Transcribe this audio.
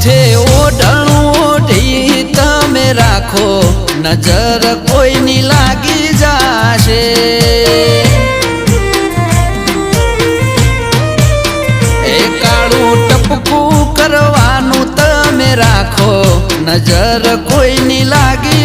માથે ઓઢણું ઓઢી તમે રાખો, નજર કોઈની લાગી જાશે। એ કાળું ટપકું કરવાનું તમે રાખો, નજર કોઈની લાગી